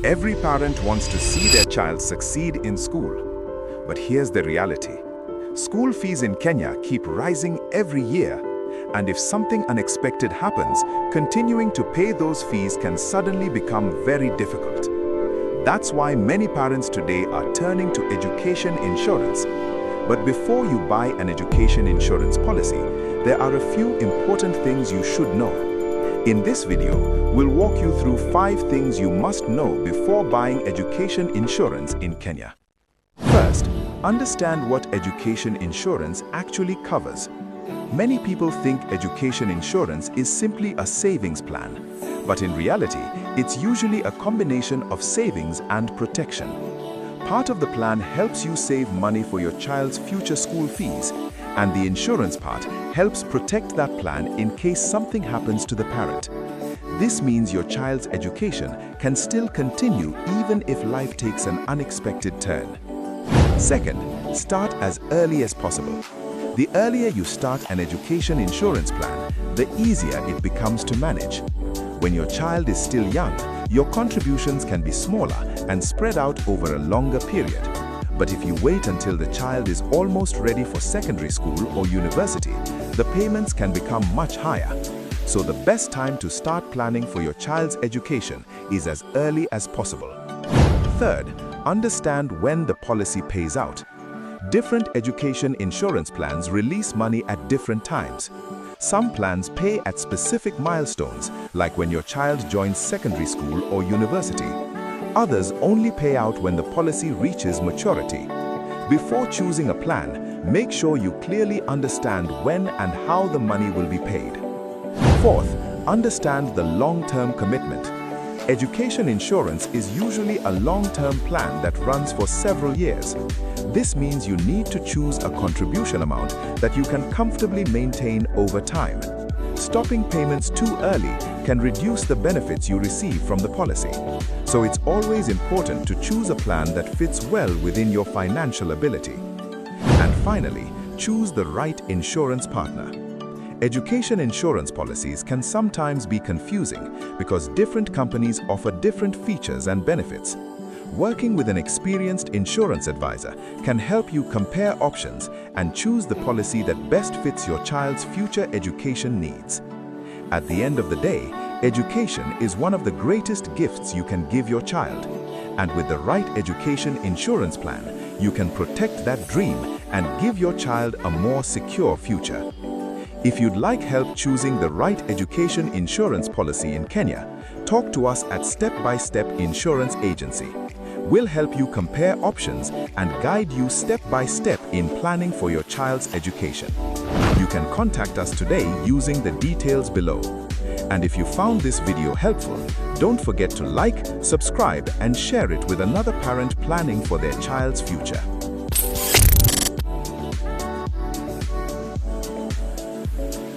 Every parent wants to see their child succeed in school. But here's the reality. School fees in Kenya keep rising every year, and if something unexpected happens, continuing to pay those fees can suddenly become very difficult. That's why many parents today are turning to education insurance. But before you buy an education insurance policy, there are a few important things you should know. In this video, we'll walk you through 5 things you must know before buying education insurance in Kenya. First, understand what education insurance actually covers. Many people think education insurance is simply a savings plan, but in reality, it's usually a combination of savings and protection. Part of the plan helps you save money for your child's future school fees, and the insurance part helps protect that plan in case something happens to the parent. This means your child's education can still continue even if life takes an unexpected turn. Second, start as early as possible. The earlier you start an education insurance plan, the easier it becomes to manage. When your child is still young, your contributions can be smaller and spread out over a longer period. But if you wait until the child is almost ready for secondary school or university, the payments can become much higher. So the best time to start planning for your child's education is as early as possible. Third, understand when the policy pays out. Different education insurance plans release money at different times. Some plans pay at specific milestones, like when your child joins secondary school or university. Others only pay out when the policy reaches maturity. Before choosing a plan, make sure you clearly understand when and how the money will be paid. Fourth, understand the long-term commitment. Education insurance is usually a long-term plan that runs for several years. This means you need to choose a contribution amount that you can comfortably maintain over time. Stopping payments too early can reduce the benefits you receive from the policy. So it's always important to choose a plan that fits well within your financial ability. And finally, choose the right insurance partner. Education insurance policies can sometimes be confusing because different companies offer different features and benefits. Working with an experienced insurance advisor can help you compare options and choose the policy that best fits your child's future education needs. At the end of the day, education is one of the greatest gifts you can give your child. And with the right education insurance plan, you can protect that dream and give your child a more secure future. If you'd like help choosing the right education insurance policy in Kenya, talk to us at Step by Step Insurance Agency. We'll help you compare options and guide you step by step in planning for your child's education. You can contact us today using the details below. And if you found this video helpful, don't forget to like, subscribe, and share it with another parent planning for their child's future.